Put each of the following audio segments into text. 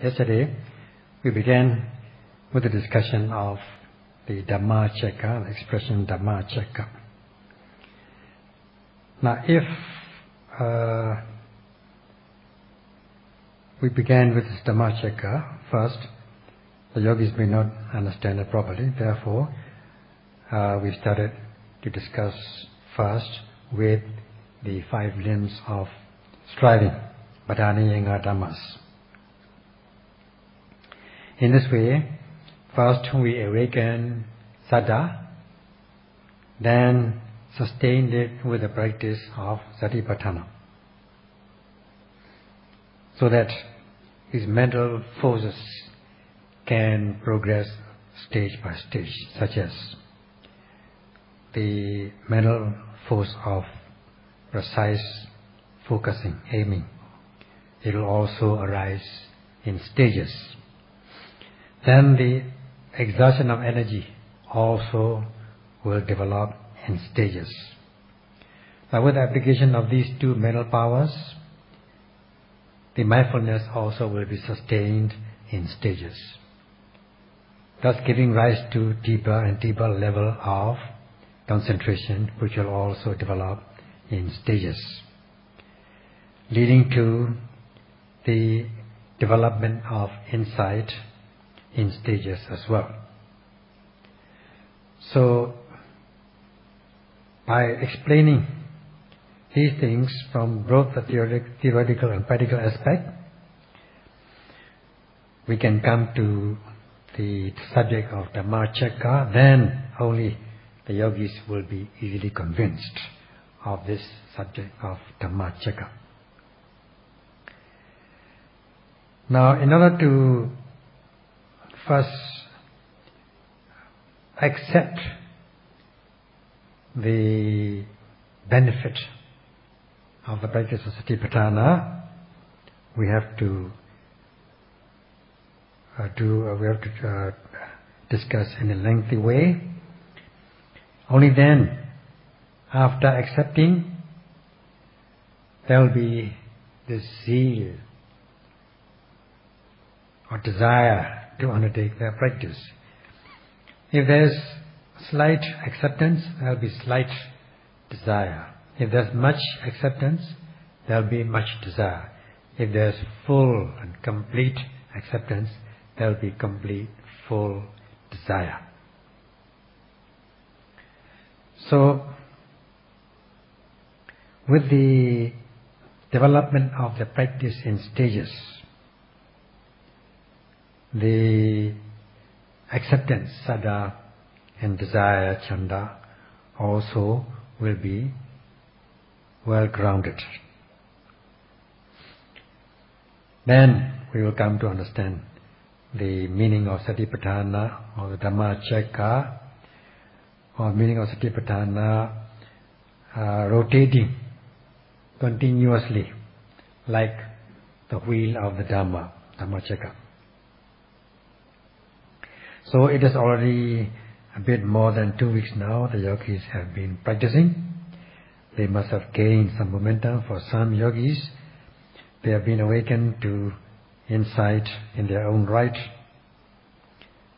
Yesterday, we began with the discussion of the Dhamma Chekka, the expression Dhamma Chekka. Now, if we began with this Dhamma Chekka first, the yogis may not understand it properly. Therefore, we started to discuss first with the 5 limbs of striving, Padhaniyanga Dhammas. In this way, first we awaken Saddha, then sustained it with the practice of Satipatthana, so that his mental forces can progress stage by stage, such as the mental force of precise focusing, aiming. It will also arise in stages. Then the exertion of energy also will develop in stages. Now, with the application of these 2 mental powers, the mindfulness also will be sustained in stages, thus giving rise to deeper and deeper level of concentration, which will also develop in stages, leading to the development of insight in stages as well. So, by explaining these things from both the theoretical and practical aspect, we can come to the subject of Dhamma Chekka. Then only the yogis will be easily convinced of this subject of Dhamma Chekka. Now, in order to first accept the benefit of the practice of Satipatthana, we have to discuss in a lengthy way. Only then, after accepting, there will be this zeal or desire to undertake their practice. If there is slight acceptance, there will be slight desire. If there is much acceptance, there will be much desire. If there is full and complete acceptance, there will be complete, full desire. So, with the development of the practice in stages, the acceptance, saddha, and desire, chanda, also will be well grounded. Then we will come to understand the meaning of Satipatthana or the Dhamma Chekka, or meaning of Satipatthana rotating continuously like the wheel of the Dhamma Chekka. So it is already a bit more than 2 weeks now the yogis have been practicing. They must have gained some momentum. For some yogis, they have been awakened to insight in their own right.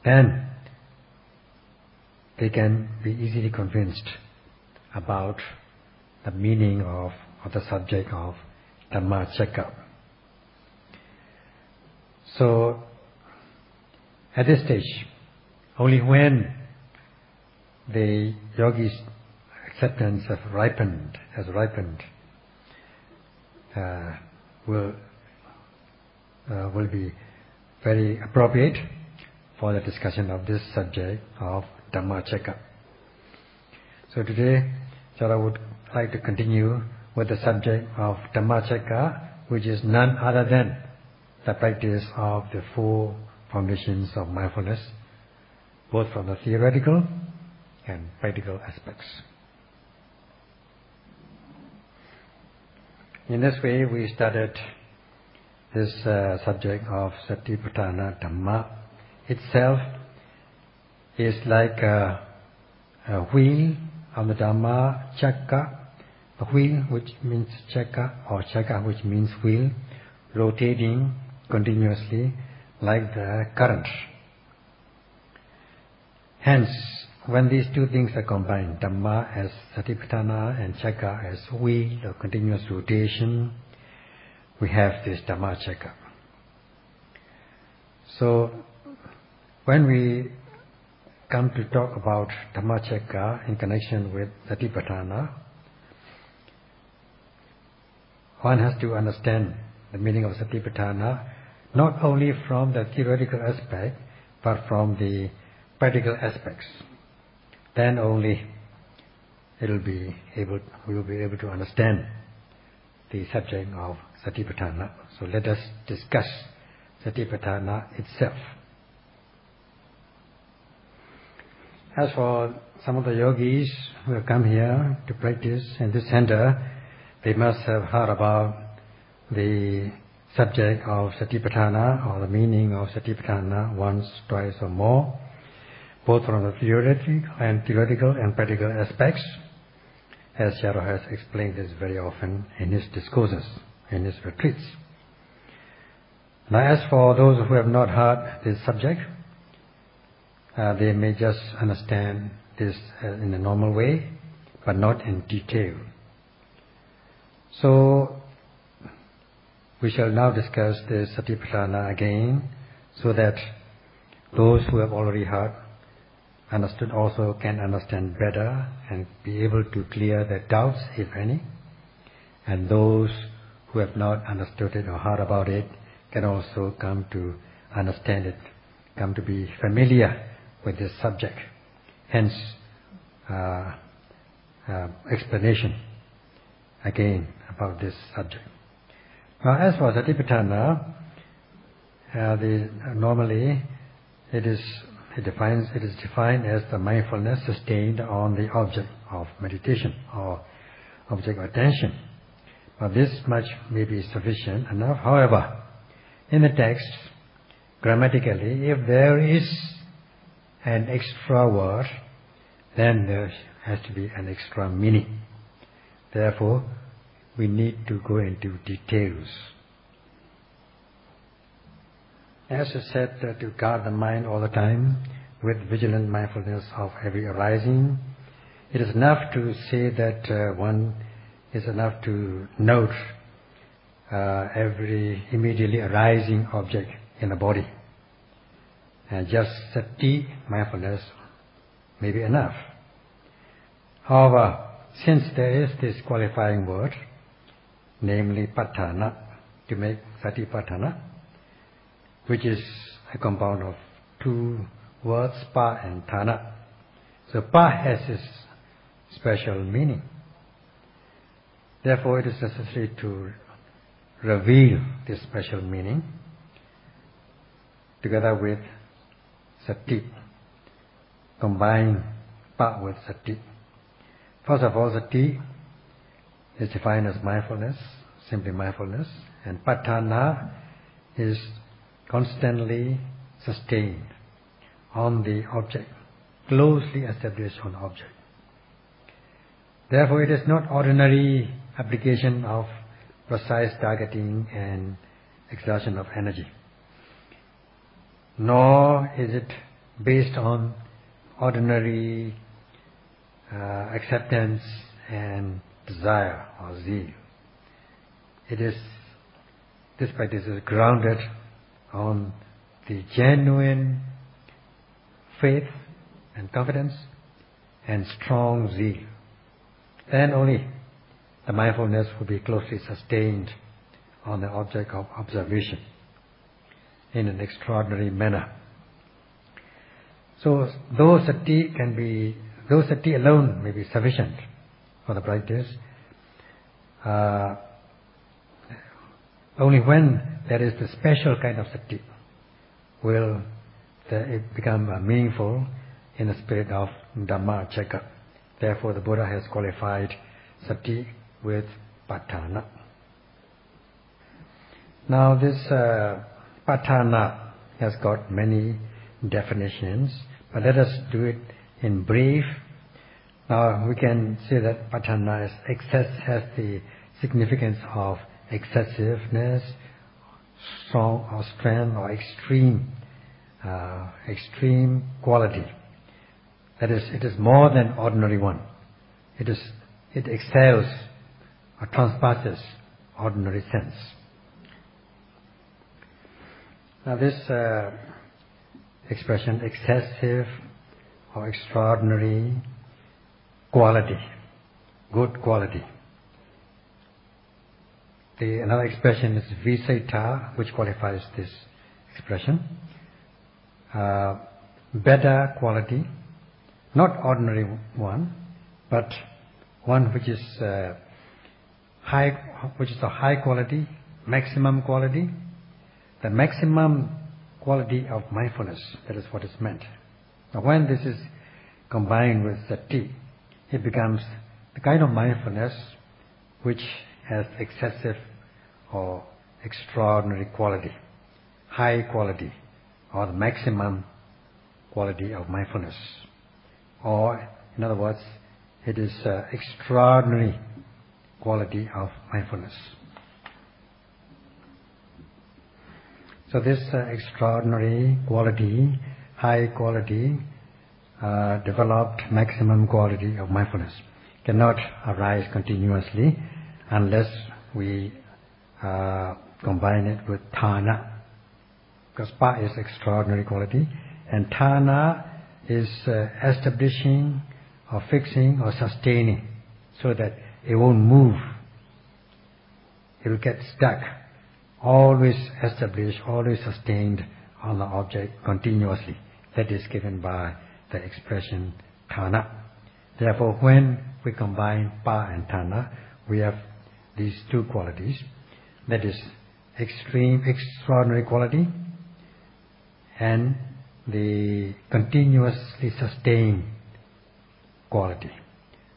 Then they can be easily convinced about the meaning of the subject of Dhamma Chekka. So, at this stage, only when the yogi's acceptance has ripened, will be very appropriate for the discussion of this subject of Dhamma Chekka. So today, I would like to continue with the subject of Dhamma Chekka, which is none other than the practice of the 4 foundations of mindfulness, both from the theoretical and practical aspects. In this way, we started this subject of Satipatthana. Dhamma itself is like a wheel of the Dhamma Chekka, a wheel which means Chekka, or Chekka which means wheel, rotating continuously like the current. Hence, when these two things are combined, Dhamma as Satipatthana and Chakra as wheel or continuous rotation, we have this Dhamma Chakra. So, when we come to talk about Dhamma Chakra in connection with Satipatthana, one has to understand the meaning of Satipatthana not only from the theoretical aspect, but from the practical aspects. Then only we will be able to understand the subject of Satipatthana. So let us discuss Satipatthana itself. As for some of the yogis who have come here to practice in this center, they must have heard about the subject of Satipatthana or the meaning of Satipatthana once, twice or more, both from the theoretical and practical aspects, as Sayadaw has explained this very often in his discourses, in his retreats. Now as for those who have not heard this subject, they may just understand this in a normal way, but not in detail. So, we shall now discuss the Satipatthana again, so that those who have already heard, understood also can understand better and be able to clear their doubts, if any. And those who have not understood it or heard about it can also come to understand it, come to be familiar with this subject. Hence, explanation again about this subject. Now, as for Satipatthana, normally it is defined as the mindfulness sustained on the object of meditation or object of attention. Now, this much may be sufficient enough. However, in the text, grammatically, if there is an extra word, then there has to be an extra meaning. Therefore, we need to go into details. As I said, to guard the mind all the time with vigilant mindfulness of every arising, it is enough to say that one is enough to note every immediately arising object in the body. And just sati, mindfulness, may be enough. However, since there is this qualifying word, namely patthana, to make satipatthana, which is a compound of two words, pa and thana. So pa has its special meaning. Therefore, it is necessary to reveal this special meaning together with sati, combine pa with sati. First of all, sati is defined as mindfulness, simply mindfulness, and patthana is constantly sustained on the object, closely established on the object. Therefore, it is not ordinary application of precise targeting and exertion of energy, nor is it based on ordinary acceptance and desire or zeal. This practice is grounded on the genuine faith and confidence and strong zeal. Then only the mindfulness will be closely sustained on the object of observation in an extraordinary manner. So though sati alone may be sufficient for the practice, only when there is the special kind of sati will it become meaningful in the spirit of Dhamma Chakra. Therefore, the Buddha has qualified sati with patthana. Now, this patthana has got many definitions, but let us do it in brief. Now, we can say that patthana has the significance of excessiveness, strong or strength or extreme quality. That is, it is more than ordinary one. It excels or transpasses ordinary sense. Now this expression, excessive or extraordinary quality, good quality. Another expression is viseta, which qualifies this expression. Better quality, not ordinary one, but one which is high quality, maximum quality. The maximum quality of mindfulness, that is what is meant. Now when this is combined with sati, it becomes the kind of mindfulness which has excessive or extraordinary quality, high quality, or the maximum quality of mindfulness. Or, in other words, it is extraordinary quality of mindfulness. So this extraordinary quality, high quality, developed maximum quality of mindfulness cannot arise continuously unless we combine it with thana. Because pa is extraordinary quality, and thana is establishing or fixing or sustaining, so that it won't move. It will get stuck, always established, always sustained on the object continuously. That is given by the expression thana. Therefore, when we combine pa and thana, we have these two qualities. That is extreme, extraordinary quality, and the continuously sustained quality.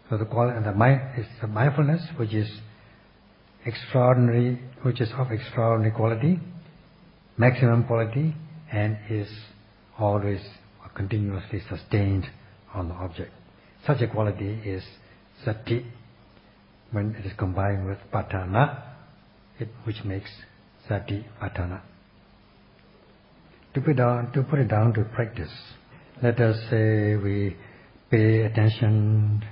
So the mindfulness which is extraordinary, which is of extraordinary quality, maximum quality, and is always continuously sustained on the object. Such a quality is sati. When it is combined with patthana, which makes satipatthana. To put it down to practice, let us say we pay attention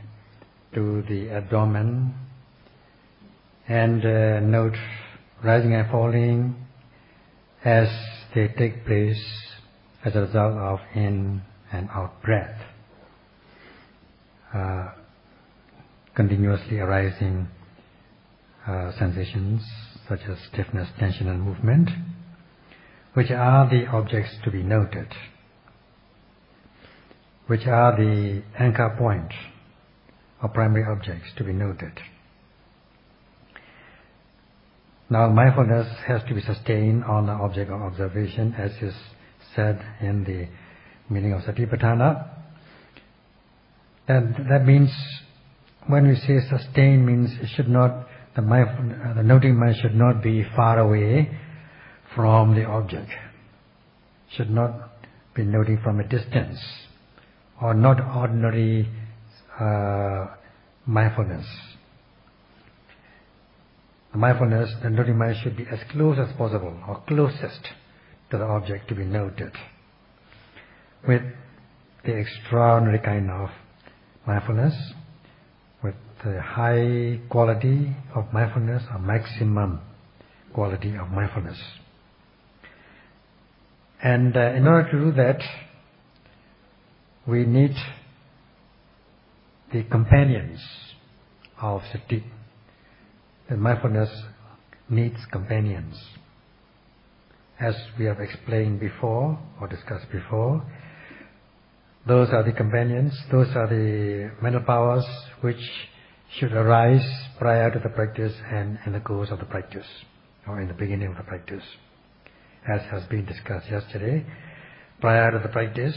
to the abdomen and note rising and falling as they take place as a result of in and out breath. Continuously arising sensations such as stiffness, tension and movement, which are the objects to be noted, which are the anchor points or primary objects to be noted. Now mindfulness has to be sustained on the object of observation, as is said in the meaning of Satipatthana. And that means, when we say sustain, means it should not, the noting mind should not be far away from the object, should not be noting from a distance, or not ordinary mindfulness. The mindfulness, the noting mind should be as close as possible, or closest to the object to be noted, with the extraordinary kind of mindfulness, with the high quality of mindfulness, or maximum quality of mindfulness. And in order to do that, we need the companions of sati. The mindfulness needs companions. As we have explained before, or discussed before, those are the companions, those are the mental powers which should arise prior to the practice and in the course of the practice, or in the beginning of the practice. As has been discussed yesterday, prior to the practice,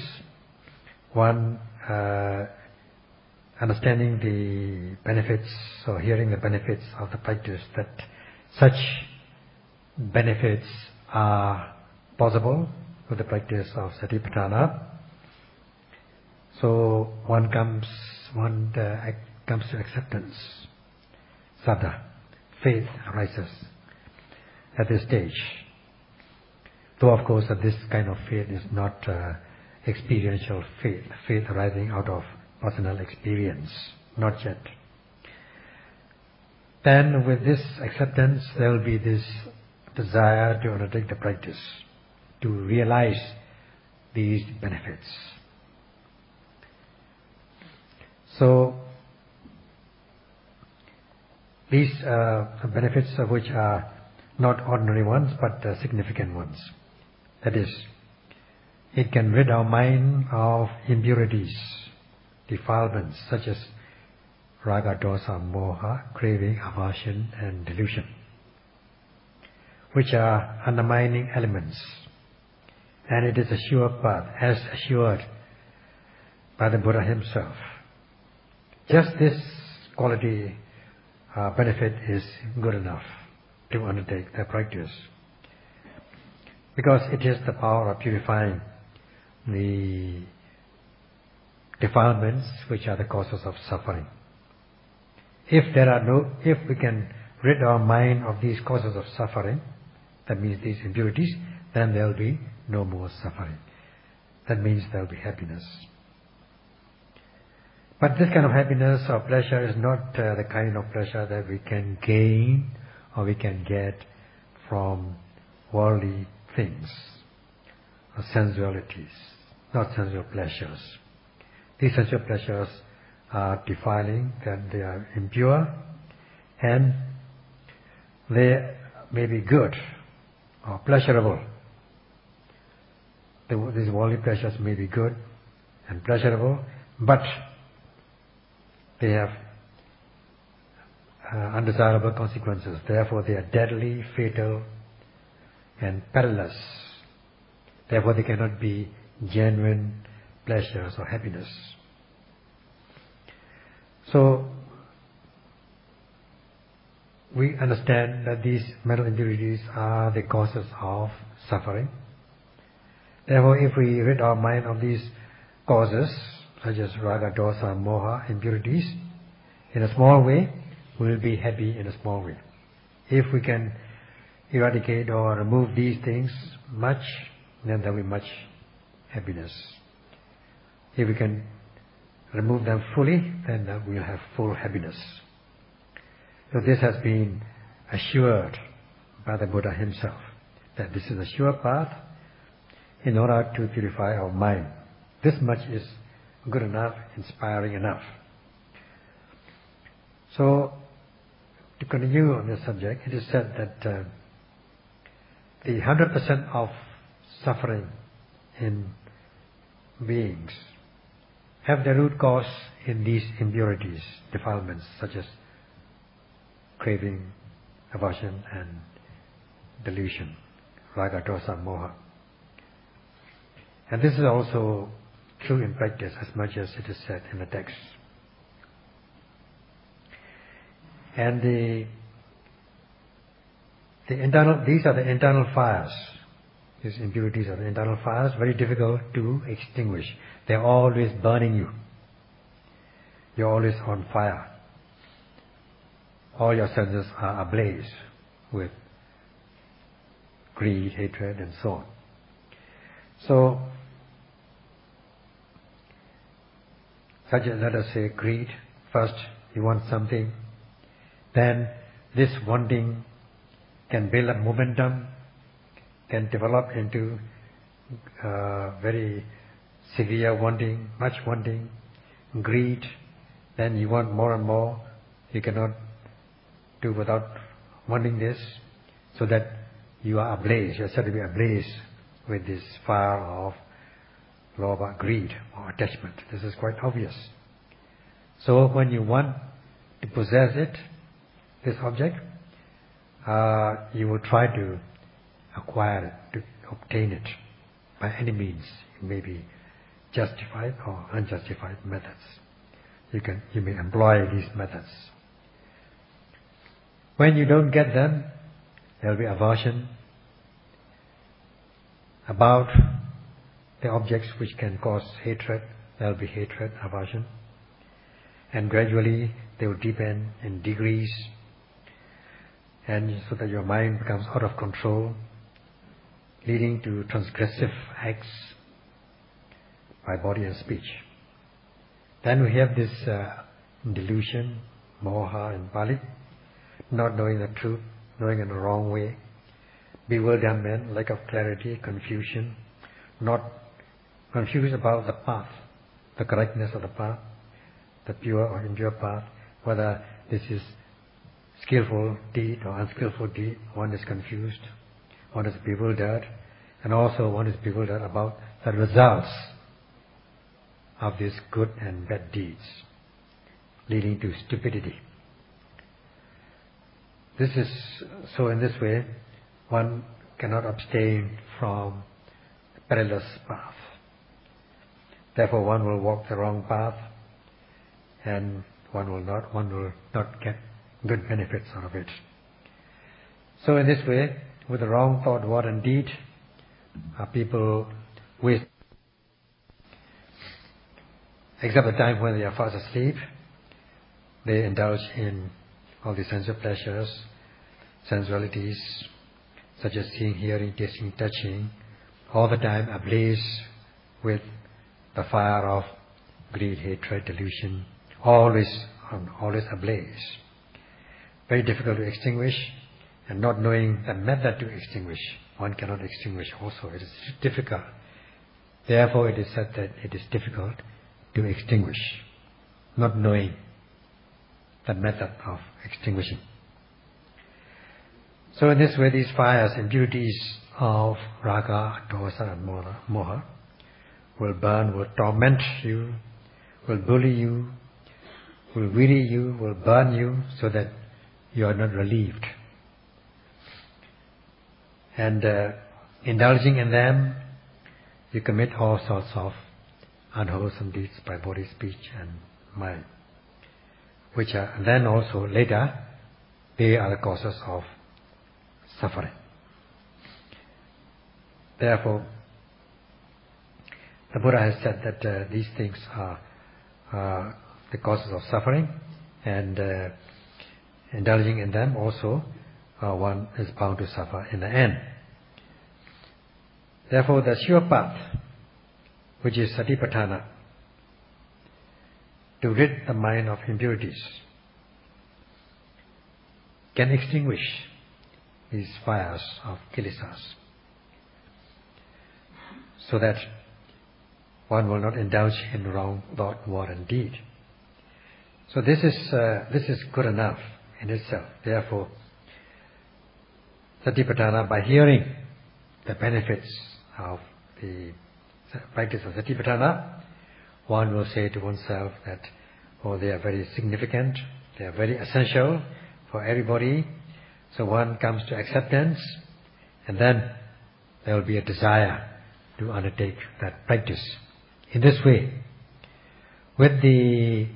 one understanding the benefits or hearing the benefits of the practice, that such benefits are possible with the practice of Satipatthana. So one comes to acceptance. Saddha, faith arises at this stage. Though of course this kind of faith is not experiential faith, faith arising out of personal experience, not yet. Then with this acceptance, there will be this desire to undertake the practice, to realize these benefits. So, these benefits of which are not ordinary ones, but significant ones. That is, it can rid our mind of impurities, defilements such as raga, dosa, moha, craving, aversion and delusion, which are undermining elements. And it is a sure path, as assured by the Buddha himself. Just this quality benefit is good enough to undertake the practice, because it is the power of purifying the defilements which are the causes of suffering. If we can rid our mind of these causes of suffering, that means these impurities, then there will be no more suffering. That means there will be happiness. But this kind of happiness or pleasure is not the kind of pleasure that we can gain or we can get from worldly things or sensualities, not sensual pleasures. These sensual pleasures are defiling, and they are impure, and they may be good or pleasurable. These worldly pleasures may be good and pleasurable, but they have undesirable consequences. Therefore, they are deadly, fatal, and perilous. Therefore, they cannot be genuine pleasures or happiness. So, we understand that these mental impurities are the causes of suffering. Therefore, if we rid our mind of these causes, such as raga, dosa, moha, impurities, in a small way, we will be happy in a small way. If we can eradicate or remove these things much, then there will be much happiness. If we can remove them fully, then we will have full happiness. So this has been assured by the Buddha himself, that this is a sure path in order to purify our mind. This much is good enough, inspiring enough. So, to continue on this subject, it is said that the 100% of suffering in beings have their root cause in these impurities, defilements such as craving, aversion and delusion, raga, dosa, moha. And this is also true in practice as much as it is said in the text. And these are the internal fires. These impurities are the internal fires, very difficult to extinguish. They are always burning you. You are always on fire. All your senses are ablaze with greed, hatred and so on. So, such as, let us say, greed. First, you want something. Then, this wanting can build up momentum, can develop into very severe wanting, much wanting, greed. Then you want more and more. You cannot do without wanting this, so that you are ablaze. You are said to be ablaze with this fire of lobha, greed or attachment. This is quite obvious. So when you want to possess it, this object, you will try to acquire it, to obtain it by any means. It may be justified or unjustified methods. You may employ these methods. When you don't get them, there will be aversion about the objects which can cause hatred. There will be hatred, aversion, and gradually they will deepen in degrees, and so that your mind becomes out of control, leading to transgressive acts by body and speech. Then we have this delusion, moha in Pali, not knowing the truth, knowing in the wrong way, bewilderment, lack of clarity, confusion, not confused about the path, the correctness of the path, the pure or impure path, whether this is skillful deed or unskillful deed. One is confused, one is bewildered, and also one is bewildered about the results of these good and bad deeds, leading to stupidity. This is so. In this way, one cannot abstain from the perilous path. Therefore, one will walk the wrong path, and one will not get good benefits out of it. So, in this way, with the wrong thought, word, and deed, people waste. Except the time when they are fast asleep, they indulge in all the sensual pleasures, sensualities, such as seeing, hearing, tasting, touching, all the time ablaze with the fire of greed, hatred, delusion, always ablaze. Very difficult to extinguish, and not knowing the method to extinguish, one cannot extinguish also. It is difficult. Therefore, it is said that it is difficult to extinguish, not knowing the method of extinguishing. So in this way, these fires, impurities of raga, dosa and moha will burn, will torment you, will bully you, will weary you, will burn you, so that you are not relieved. And indulging in them, you commit all sorts of unwholesome deeds by body, speech and mind, which are then also later, they are the causes of suffering. Therefore, the Buddha has said that these things are the causes of suffering, and indulging in them also, one is bound to suffer in the end. Therefore, the sure path, which is Satipatthana, to rid the mind of impurities, can extinguish these fires of kilesas, so that one will not indulge in wrong thought, word and deed. So this is good enough in itself. Therefore, Satipatthana, by hearing the benefits of the practice of Satipatthana, one will say to oneself that, oh, they are very significant, they are very essential for everybody. So one comes to acceptance, and then there will be a desire to undertake that practice. In this way, with the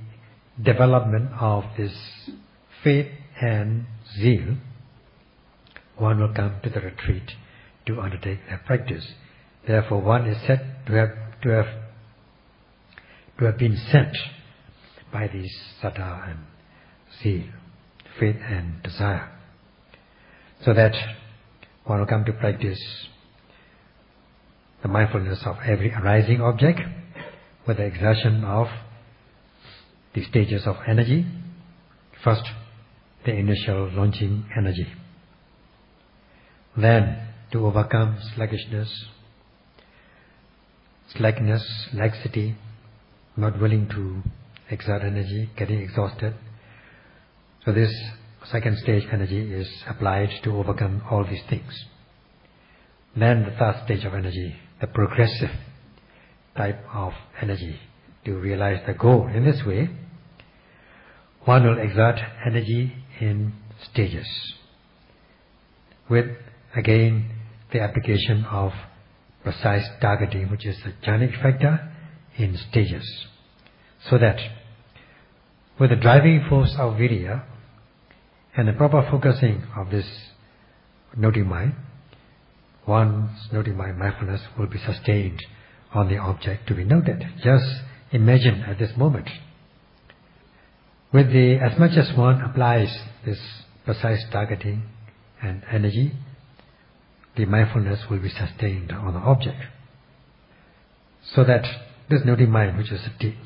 development of this faith and zeal, one will come to the retreat to undertake that practice. Therefore, one is said to have been sent by these saddha and zeal, faith and desire, so that one will come to practice the mindfulness of every arising object with the exertion of the stages of energy. First, the initial launching energy. Then, to overcome sluggishness, slackness, laxity, not willing to exert energy, getting exhausted. So this second stage energy is applied to overcome all these things. Then the third stage of energy, the progressive type of energy, to realize the goal. In this way, one will exert energy in stages, with again the application of precise targeting, which is the jhanic factor, in stages, so that with the driving force of virya and the proper focusing of this noting mind, one's noting mind mindfulness will be sustained on the object to be noted. Just imagine at this moment, as much as one applies this precise targeting and energy, the mindfulness will be sustained on the object. So that this noti mind, which is sati,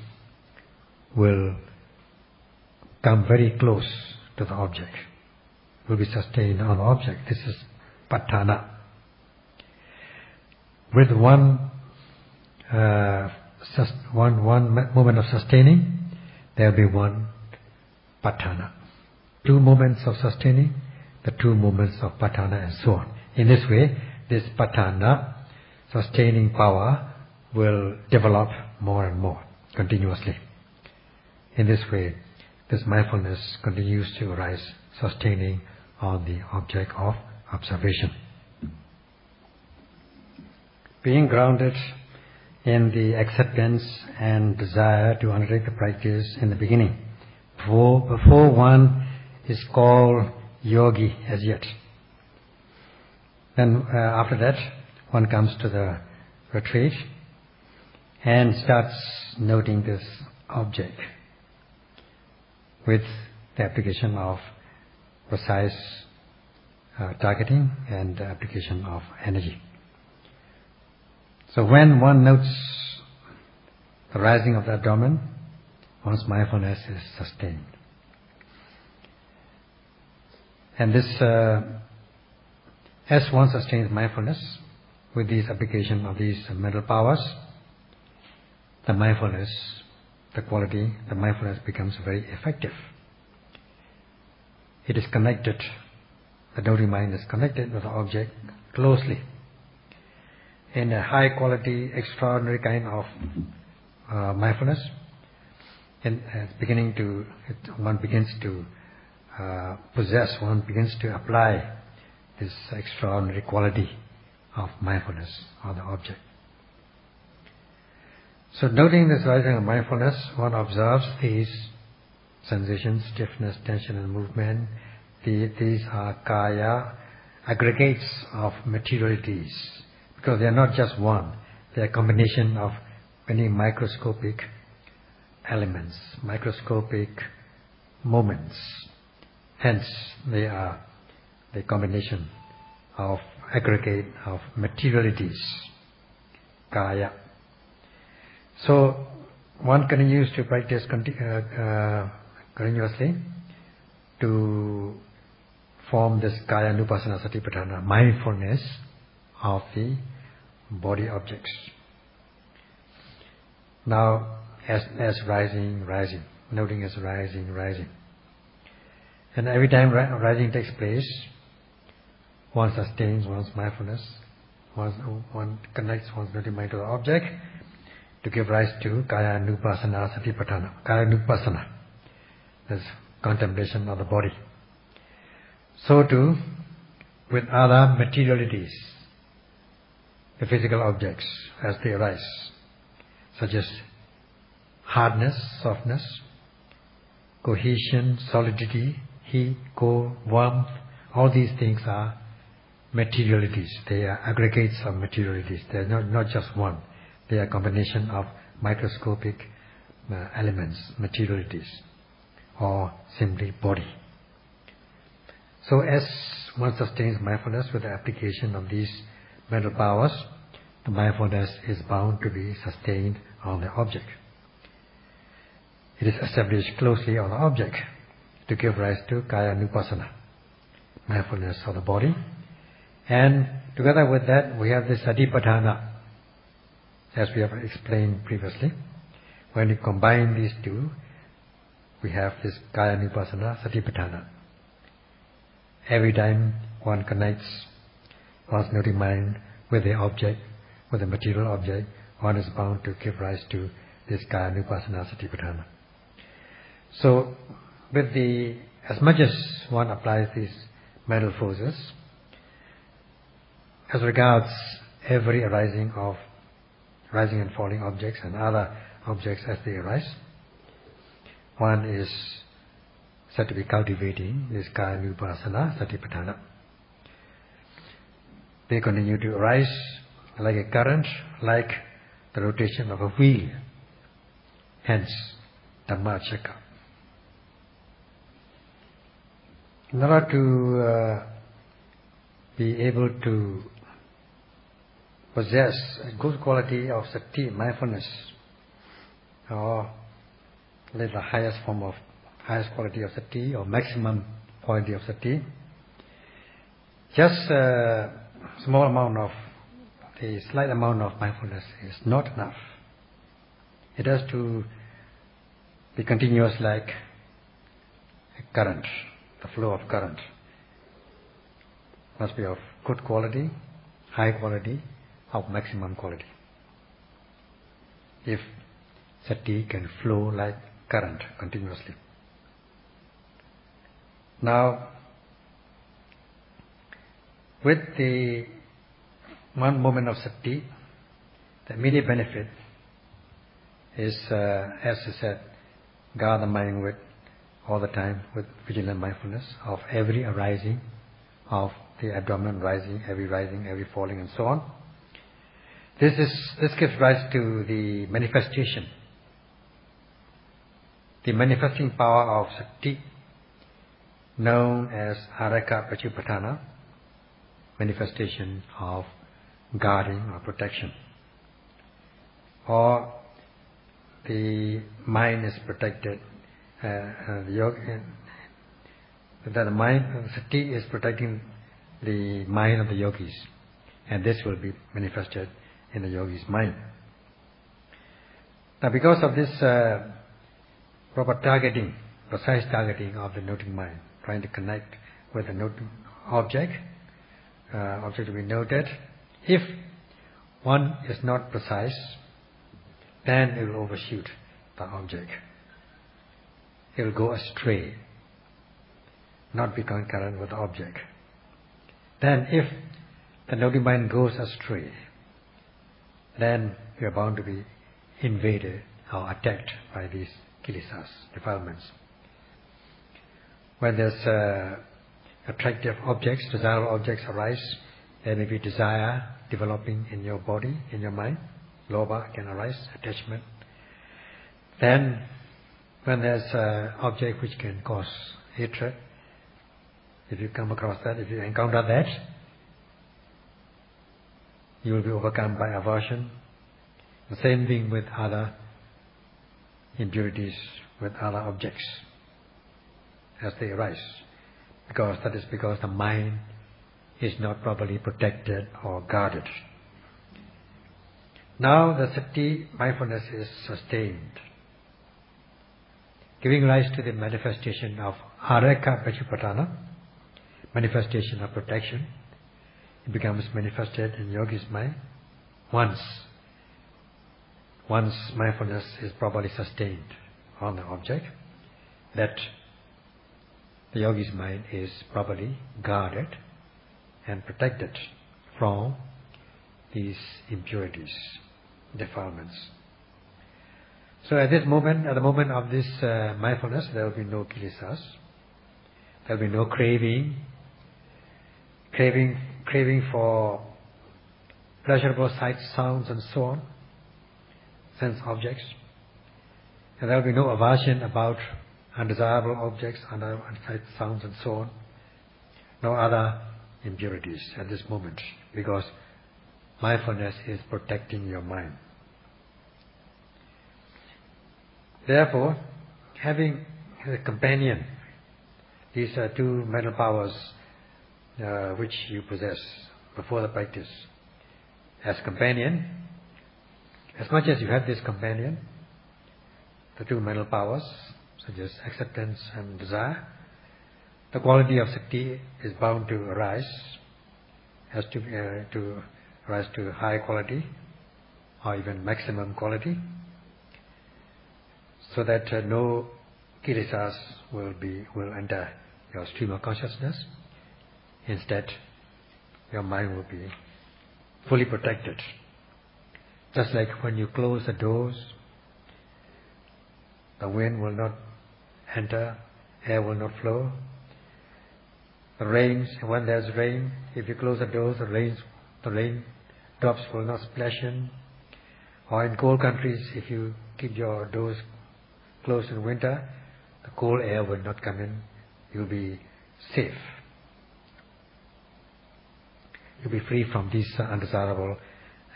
will come very close to the object, will be sustained on the object. This is patthana. With one moment of sustaining, there will be one patthana. 2 moments of sustaining, the 2 moments of patthana, and so on. In this way, this patthana, sustaining power, will develop more and more continuously. In this way, this mindfulness continues to arise, sustaining on the object of observation. Being grounded in the acceptance and desire to undertake the practice in the beginning, before one is called yogi as yet. Then after that, one comes to the retreat and starts noting this object with the application of precise targeting and the application of energy. So when one notes the rising of the abdomen, one's mindfulness is sustained. And this, as one sustains mindfulness with these application of these mental powers, the mindfulness, the quality, the mindfulness becomes very effective. It is connected, the noti mind is connected with the object closely. In a high quality, extraordinary kind of mindfulness, and one begins to possess, one begins to apply this extraordinary quality of mindfulness on the object. So noting this rising of mindfulness, one observes these sensations, stiffness, tension and movement. These are kaya, aggregates of materialities, because they are not just one, they are a combination of many microscopic elements, microscopic moments. Hence, they are the combination of aggregate of materialities, kaya. So, one continues to practice continuously to form this kaya nupassana satipatthana, mindfulness of the body objects. Now, as rising, noting as rising. And every time rising takes place, one sustains one's mindfulness, one connects one's noti mind to the object to give rise to kaya nupassana satipatthana, kaya nupassana, that's contemplation of the body. So too, with other materialities, the physical objects as they arise, such as hardness, softness, cohesion, solidity, heat, cold, warmth, all these things are materialities. They are aggregates of materialities. They are not just one. They are a combination of microscopic elements, materialities, or simply body. So as one sustains mindfulness with the application of these mental powers, the mindfulness is bound to be sustained on the object. It is established closely on the object to give rise to kaya nupassana, mindfulness of the body. And together with that, we have this satipatthana, as we have explained previously. When you combine these two, we have this kaya nupassana satipatthana. Every time one connects one's noti mind with the object, with the material object, one is bound to give rise to this kaya nupassana satipatthana. So, as much as one applies these mental forces, as regards every rising and falling objects and other objects as they arise, one is said to be cultivating this kaya nupassana satipatthana. They continue to arise like a current, like the rotation of a wheel. Hence, Dhamma chakra. In order to be able to possess a good quality of sati, mindfulness, or the highest quality of sati, or maximum quality of sati, just a small amount of the slight amount of mindfulness is not enough. It has to be continuous like a current, the flow of current. Must be of good quality, high quality, of maximum quality. If sati can flow like current continuously. Now, with the one moment of sati, the immediate benefit is, as I said, guard the mind with all the time with vigilant mindfulness of every arising of the abdomen, rising, every falling, and so on. This gives rise to the manifestation, the manifesting power of sati, known as Araka-Pachupatthana, manifestation of guarding or protection. Or the mind is protected, the mind, sati is protecting the mind of the yogis, and this will be manifested in the yogi's mind. Now, because of this proper targeting, precise targeting of the noting mind, trying to connect with the noting object to be noted, if one is not precise, then it will overshoot the object. It will go astray, not be concurrent with the object. Then if the noting mind goes astray, then we are bound to be invaded or attacked by these kilesas, defilements. When there's attractive objects, desirable objects arise, there may be desire developing in your body, in your mind. Lobha can arise, attachment. Then, when there's an object which can cause hatred, if you come across that, if you encounter that, you will be overcome by aversion. The same thing with other impurities, with other objects as they arise. Because the mind is not properly protected or guarded. Now the sati, mindfulness, is sustained, giving rise to the manifestation of Araka-Pachupatthana, manifestation of protection. It becomes manifested in yogi's mind once mindfulness is properly sustained on the object, that the yogi's mind is properly guarded and protected from these impurities, defilements. So at the moment of this mindfulness, there will be no kilesas, there will be no craving for pleasurable sights, sounds, and so on, sense objects. And there will be no aversion about undesirable objects, undesirable sights, sounds, and so on. No other impurities at this moment, because mindfulness is protecting your mind. Therefore, having a companion, these are two mental powers which you possess before the practice. As companion, as much as you have this companion, the two mental powers, such as acceptance and desire, the quality of sati is bound to arise, has to rise to high quality or even maximum quality, so that no kilesas will enter your stream of consciousness. Instead, your mind will be fully protected. Just like when you close the doors, the wind will not enter, air will not flow. The rains, when there's rain, if you close the doors, the rain drops will not splash in. Or in cold countries, if you keep your doors closed in winter, the cold air will not come in. You'll be safe. You'll be free from these undesirable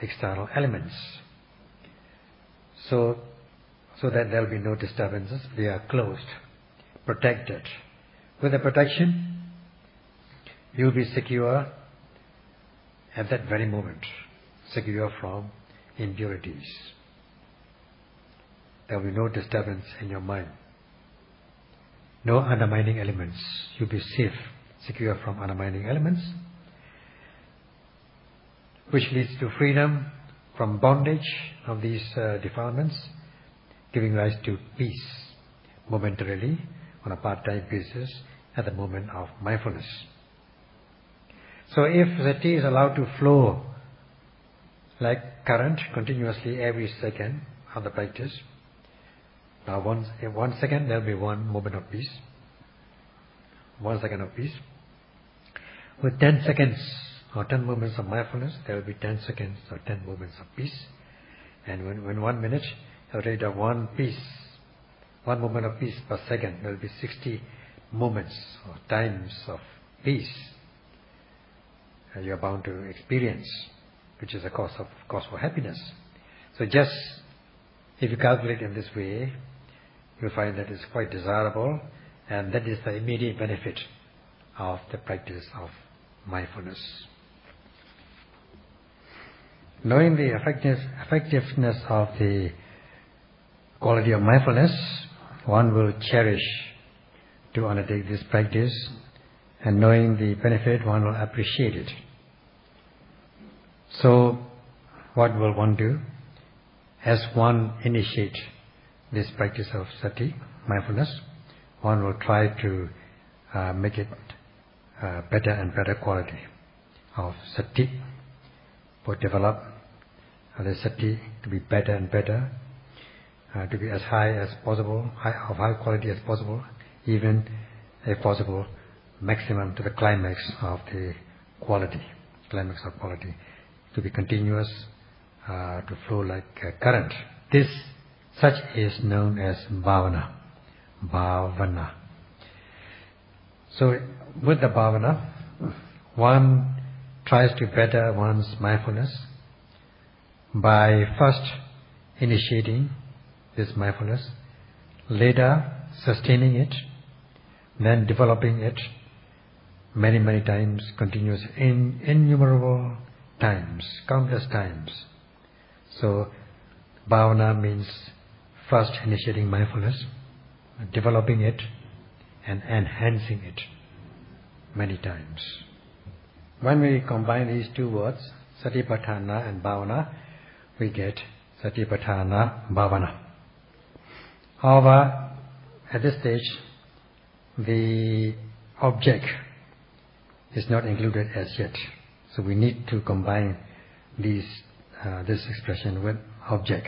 external elements. So that there will be no disturbances. They are closed, protected. With the protection, you will be secure at that very moment, secure from impurities. There will be no disturbance in your mind. No undermining elements. You'll be safe, secure from undermining elements, which leads to freedom from bondage of these defilements, giving rise to peace momentarily on a part-time basis at the moment of mindfulness. So if sati is allowed to flow like current continuously every second of the practice, now in 1 second there will be one moment of peace, 1 second of peace. With 10 seconds or 10 moments of mindfulness, there will be 10 seconds or 10 moments of peace. And when 1 minute, at the rate of one peace, 1 moment of peace per second, there will be 60 moments or times of peace you are bound to experience, which is a cause for happiness. So just if you calculate in this way, you'll find that it's quite desirable, and that is the immediate benefit of the practice of mindfulness. Knowing the effectiveness of the quality of mindfulness, one will cherish to undertake this practice, and knowing the benefit, one will appreciate it. So, what will one do? As one initiates this practice of sati, mindfulness, one will try to make it better and better quality of sati, or develop the sati to be better and better, to be as high as possible, of high quality as possible, even if possible, maximum to the climax of quality, to be continuous, to flow like a current. Such is known as bhavana. So with the bhavana, one tries to better one's mindfulness by first initiating this mindfulness, later sustaining it, then developing it many, many times, continuous, innumerable times, countless times. So bhavana means first initiating mindfulness, developing it, and enhancing it many times. When we combine these two words, Satipatthana and bhavana, we get Satipatthana bhavana. However, at this stage, the object is not included as yet. So we need to combine this expression with object.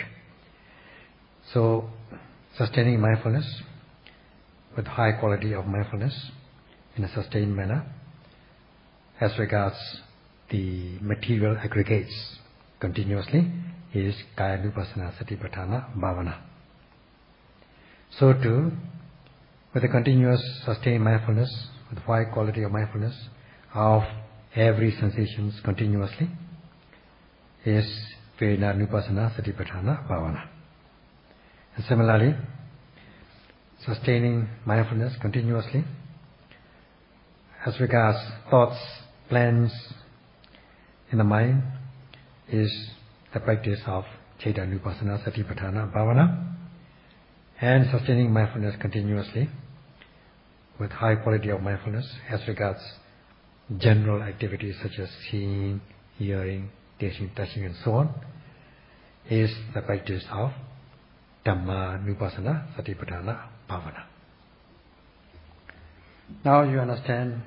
So sustaining mindfulness with high quality of mindfulness in a sustained manner as regards the material aggregates continuously is Kaya-nupassana Satipatthana bhavana. So too, with a continuous sustained mindfulness, with high quality of mindfulness of every sensations continuously is Kaya-nupassana Satipatthana bhavana. And similarly, sustaining mindfulness continuously as regards thoughts, plans in the mind is the practice of Kaya-nupassana Satipatthana bhavana, and sustaining mindfulness continuously with high quality of mindfulness as regards general activities such as seeing, hearing, tasting, touching, and so on is the practice of Dhamma-nupassana Satipatthana bhavana. Now you understand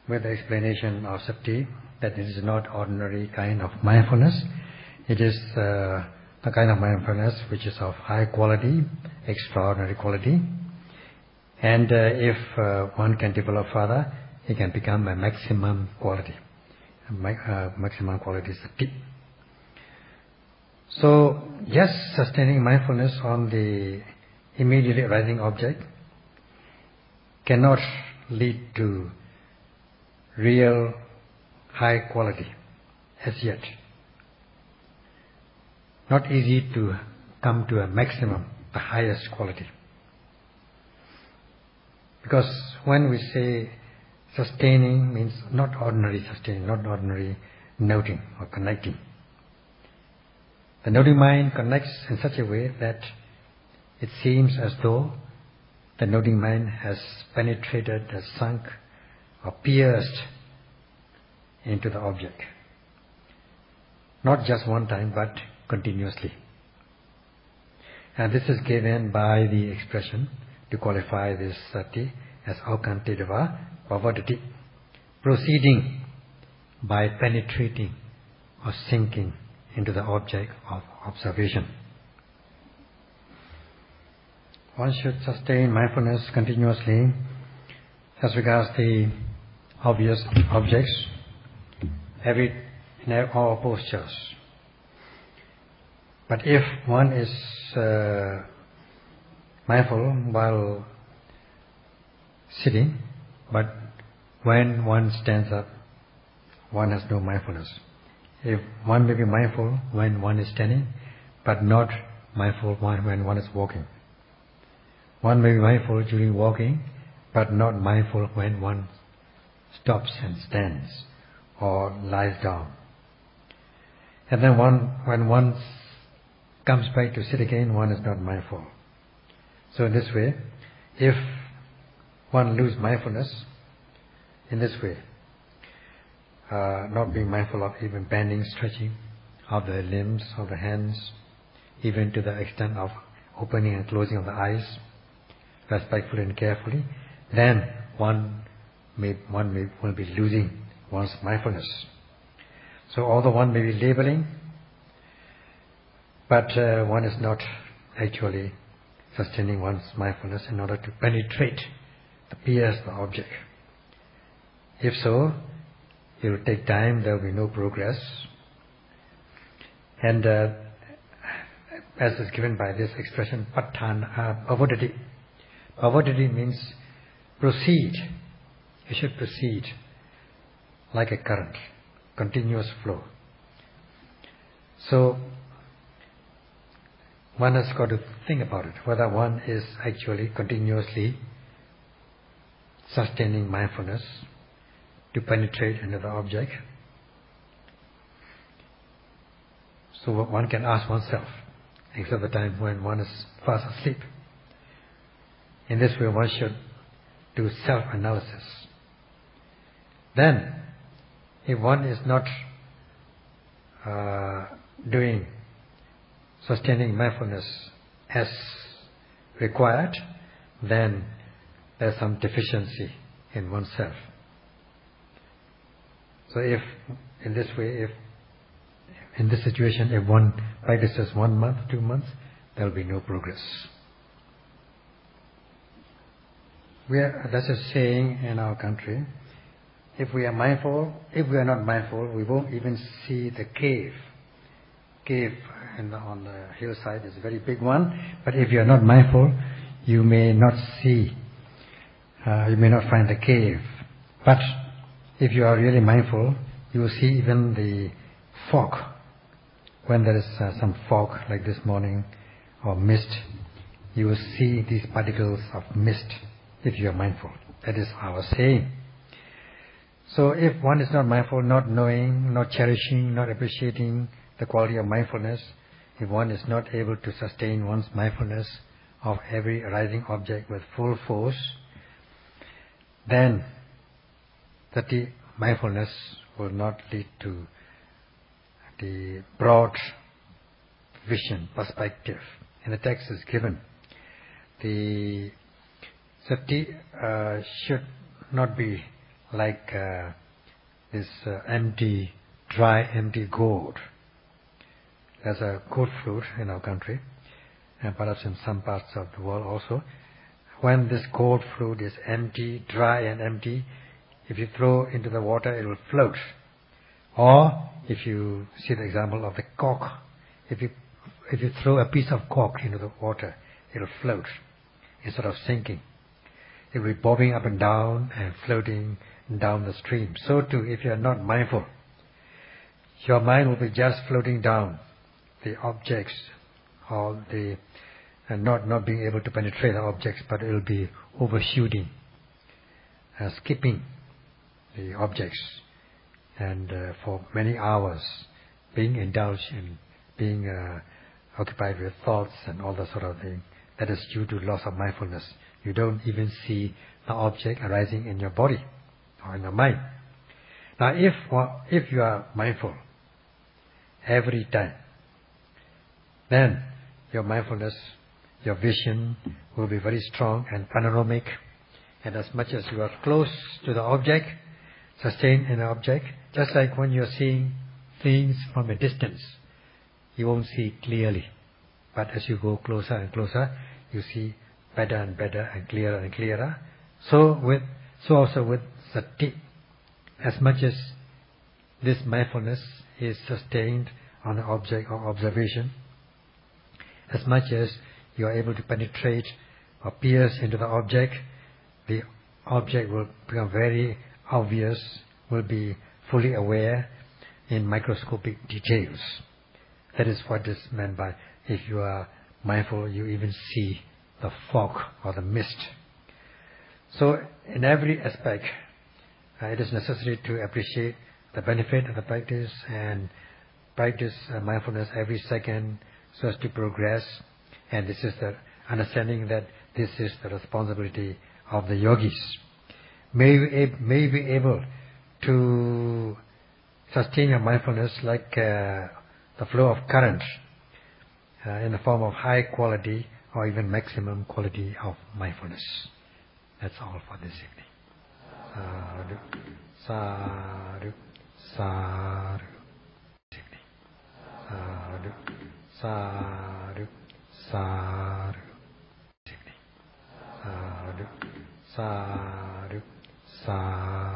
with the explanation of sati that it is not ordinary kind of mindfulness. It is a kind of mindfulness which is of high quality, extraordinary quality, and if one can develop further, it can become a maximum quality, maximum quality sati. So just sustaining mindfulness on the immediately arising object cannot lead to real high quality as yet not easy to come to a maximum, the highest quality. Because when we say sustaining, means not ordinary sustaining, not ordinary noting or connecting. The noting mind connects in such a way that it seems as though the noting mind has penetrated, has sunk or pierced into the object. Not just one time, but continuously. And this is given by the expression to qualify this sati as aukantedava pavadati, proceeding by penetrating or sinking into the object of observation. One should sustain mindfulness continuously as regards the obvious objects, in all postures. But if one is mindful while sitting, but when one stands up, one has no mindfulness. If one may be mindful when one is standing, but not mindful when one is walking. One may be mindful during walking, but not mindful when one stops and stands or lies down. And then when one comes back to sit again, one is not mindful. So in this way, if one loses mindfulness in this way, not being mindful of even bending, stretching of the limbs, of the hands, even to the extent of opening and closing of the eyes, respectfully and carefully, then one will be losing one's mindfulness. So although one may be labeling, but one is not actually sustaining one's mindfulness in order to penetrate, to pierce the object. If so, it will take time, there will be no progress. And as is given by this expression, pavadati. Pavadati means proceed. You should proceed like a current, continuous flow. So one has got to think about it, whether one is actually continuously sustaining mindfulness to penetrate into the object. So one can ask oneself, except the time when one is fast asleep. In this way one should do self-analysis. Then, if one is not sustaining mindfulness as required, then there's some deficiency in oneself. So if in this way, if in this situation, if one practices 1 month, 2 months, there will be no progress. That's a saying in our country. If we are mindful, if we are not mindful, we won't even see the cave. Cave on the hillside is a very big one, but if you are not mindful, you may not see, you may not find the cave. But if you are really mindful, you will see even the fog. When there is some fog, like this morning, or mist, you will see these particles of mist if you are mindful. That is our saying. So if one is not mindful, not knowing, not cherishing, not appreciating the quality of mindfulness, if one is not able to sustain one's mindfulness of every arising object with full force, then the mindfulness will not lead to the broad vision, perspective. In the text is given, the sati should not be like this dry, empty gourd. There's a gourd fruit in our country, and perhaps in some parts of the world also. When this gourd fruit is empty, dry and empty, if you throw into the water, it will float. Or if you see the example of the cork, if you throw a piece of cork into the water, it will float instead of sinking. It will be bobbing up and down and floating down the stream. So too, if you are not mindful, your mind will be just floating down the objects, or the not being able to penetrate the objects, but it will be overshooting, skipping the objects, and for many hours being indulged in being occupied with thoughts and all that sort of thing. That is due to loss of mindfulness. You don't even see the object arising in your body or in your mind. Now, if you are mindful every time, then your mindfulness, your vision will be very strong and panoramic. And as much as you are close to the object, sustained in the object, just like when you are seeing things from a distance, you won't see clearly. But as you go closer and closer, you see better and better and clearer. So also with sati, as much as this mindfulness is sustained on the object or observation, as much as you are able to penetrate or pierce into the object will become very obvious, will be fully aware in microscopic details. That is what is meant by, if you are mindful, you even see the fog or the mist. So in every aspect, it is necessary to appreciate the benefit of the practice and practice mindfulness every second so as to progress. And this is the understanding that this is the responsibility of the yogis. May be able to sustain your mindfulness like the flow of current in the form of high quality or even maximum quality of mindfulness. That's all for this evening. Sadhu, sadhu, sadhu. Sadhu, sadhu, sadhu. Sadhu, sadhu, sadhu.